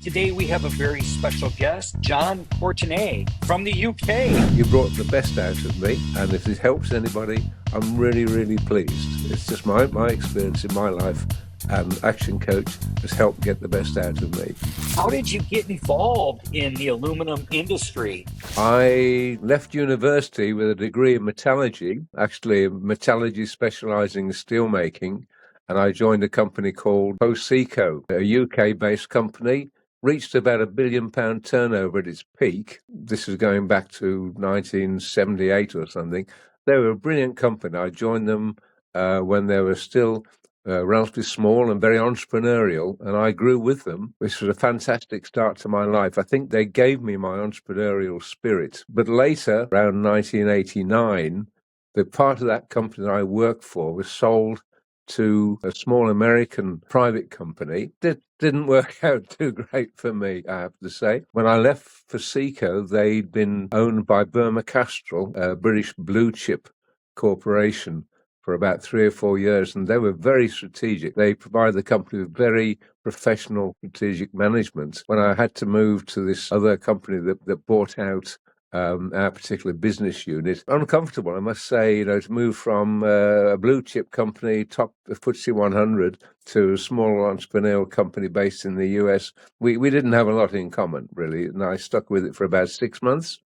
Today we have a very special guest, John Courtenay from the UK. You brought the best out of me, and if it helps anybody, I'm really, really pleased. It's just my experience in my life, and Action Coach has helped get the best out of me. How did you get involved in the aluminum industry? I left university with a degree in metallurgy, actually metallurgy specialising in steelmaking, and I joined a company called Proseco, a UK-based company. Reached about £1 billion turnover at its peak. This is going back to 1978 or something. They were a brilliant company. I joined them when they were still relatively small and very entrepreneurial, and I grew with them, which was a fantastic start to my life. I think they gave me my entrepreneurial spirit. But later, around 1989, the part of that company that I worked for was sold to a small American private company. That didn't work out too great for me, I have to say. When I left Foseco, they'd been owned by Burma Castrol, a British blue chip corporation, for about 3 or 4 years, and they were very strategic. They provided the company with very professional strategic management. When I had to move to this other company that bought out our particular business unit, uncomfortable, I must say, to move from a blue chip company, top FTSE 100, to a small entrepreneurial company based in the US. We didn't have a lot in common, really, and I stuck with it for about 6 months.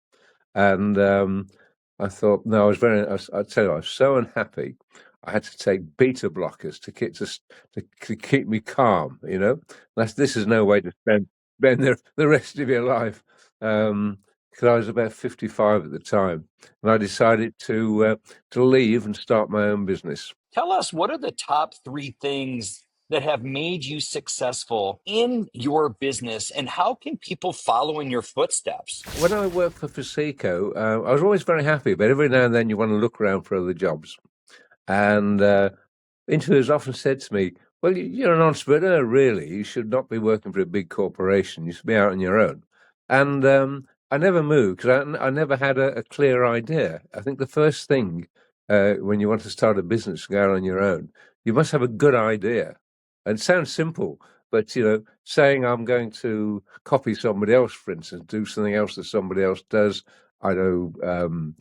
And I thought, no, I tell you, I was so unhappy. I had to take beta blockers to keep me calm. This is no way to spend the rest of your life. Because I was about 55 at the time, and I decided to leave and start my own business. Tell us, what are the top 3 things that have made you successful in your business, and how can people follow in your footsteps? When I worked for Foseco, I was always very happy, but every now and then you want to look around for other jobs. And interviewers often said to me, well, you're an entrepreneur, really. You should not be working for a big corporation. You should be out on your own. And I never moved because I never had a clear idea. I think the first thing when you want to start a business and go out on your own, you must have a good idea. And it sounds simple, but, saying I'm going to copy somebody else, for instance, do something else that somebody else does, I know,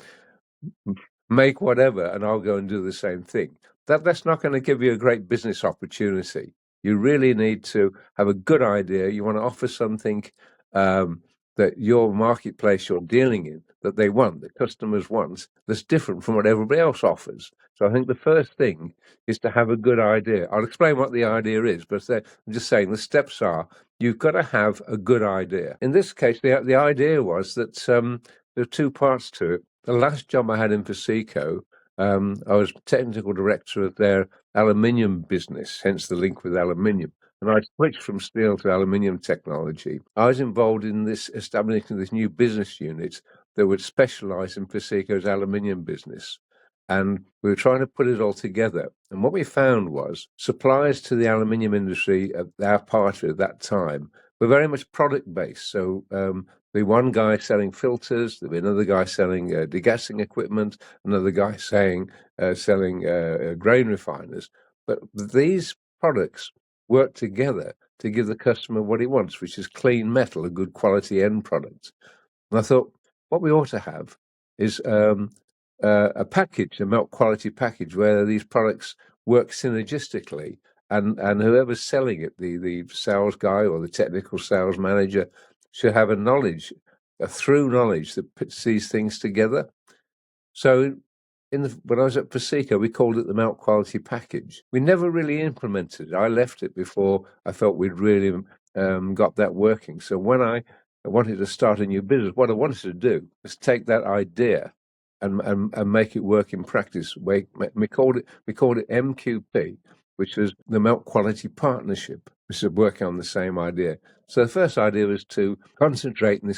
make whatever, and I'll go and do the same thing. That's not going to give you a great business opportunity. You really need to have a good idea. You want to offer something that your marketplace you're dealing in, that they want, that customers want, that's different from what everybody else offers. So I think the first thing is to have a good idea. I'll explain what the idea is, but I'm just saying the steps are, you've got to have a good idea. In this case, the idea was that there are 2 parts to it. The last job I had in Foseco, I was technical director of their aluminium business, hence the link with aluminium. And I switched from steel to aluminium technology. I was involved in establishing this new business unit that would specialize in Foseco's aluminium business. And we were trying to put it all together. And what we found was suppliers to the aluminium industry at our part at that time were very much product based. So the one guy selling filters, there'd be another guy selling degassing equipment, another guy selling grain refiners. But these products work together to give the customer what he wants, which is clean metal, a good quality end product. And I thought, what we ought to have is a package, a melt quality package, where these products work synergistically, and whoever's selling it, the sales guy or the technical sales manager, should have a through knowledge that puts these things together. So when I was at Foseco, we called it the melt quality package. We never really implemented it. I left it before I felt we'd really got that working. So when I wanted to start a new business, what I wanted to do was take that idea and make it work in practice. We called it MQP, which was the Melt Quality Partnership, which is working on the same idea. So the first idea was to concentrate in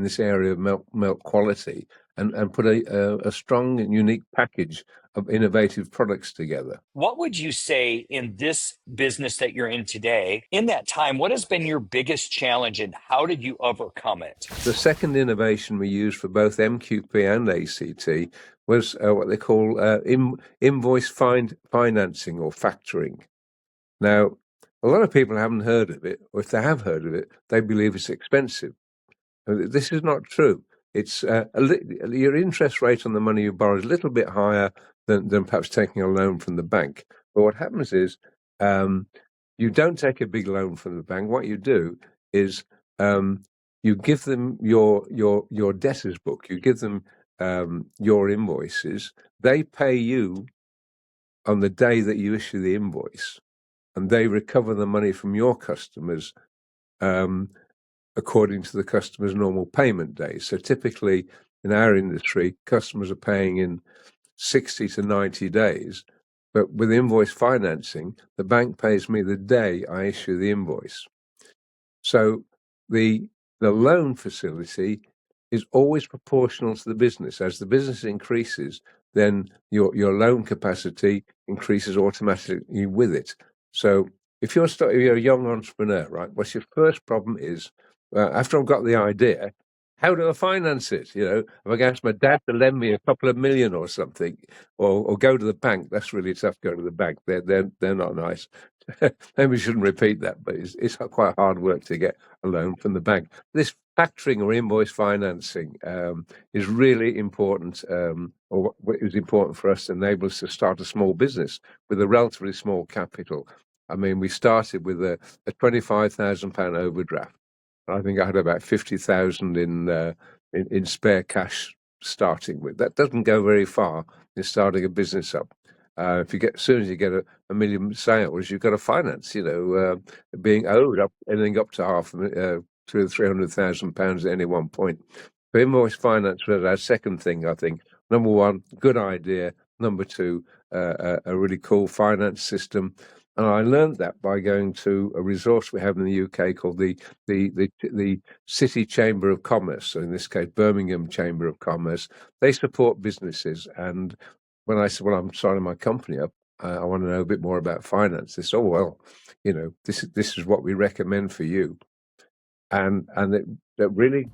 this area of melt quality and put a strong and unique package of innovative products together. What would you say in this business that you're in today, in that time, what has been your biggest challenge and how did you overcome it? The second innovation we used for both MQP and ACT was what they call invoice financing or factoring. Now, A lot of people haven't heard of it, or if they have heard of it, they believe it's expensive. This is not true. It's your interest rate on the money you borrow is a little bit higher than perhaps taking a loan from the bank. But what happens is you don't take a big loan from the bank. What you do is you give them your debtors book. You give them your invoices. They pay you on the day that you issue the invoice, and they recover the money from your customers according to the customer's normal payment days. So typically in our industry, customers are paying in 60 to 90 days. But with invoice financing, the bank pays me the day I issue the invoice. So the loan facility is always proportional to the business. As the business increases, then your loan capacity increases automatically with it. So if you're a young entrepreneur, right, what's your first problem is, after I've got the idea, how do I finance it? If I can ask my dad to lend me a couple of million or something, or go to the bank, that's really tough. Go to the bank; they're not nice. Maybe we shouldn't repeat that, but it's quite hard work to get a loan from the bank. This factoring or invoice financing is really important, or what is important for us to enable us to start a small business with a relatively small capital. I mean, we started with a £25,000 overdraft. I think I had about 50,000 in spare cash starting with. That doesn't go very far in starting a business up. As soon as you get a million sales, you've got to finance. Being owed anything up to £200,000 to £300,000 at any one point. So invoice finance was our second thing. I think number one, good idea. Number two, a really cool finance system. And I learned that by going to a resource we have in the UK called the City Chamber of Commerce. So in this case, Birmingham Chamber of Commerce. They support businesses. And when I said, well, I'm starting my company up, I want to know a bit more about finance. They said, oh, well, this is what we recommend for you. And that really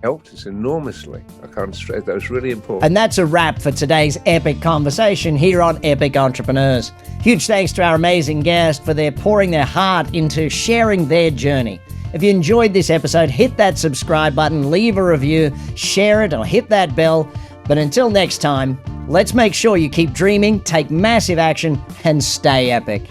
helped us enormously. I can't stress that was really important. And that's a wrap for today's epic conversation here on Epic Entrepreneurs. Huge thanks to our amazing guest for pouring their heart into sharing their journey. If you enjoyed this episode, hit that subscribe button, leave a review, share it, or hit that bell. But until next time, let's make sure you keep dreaming, take massive action, and stay epic.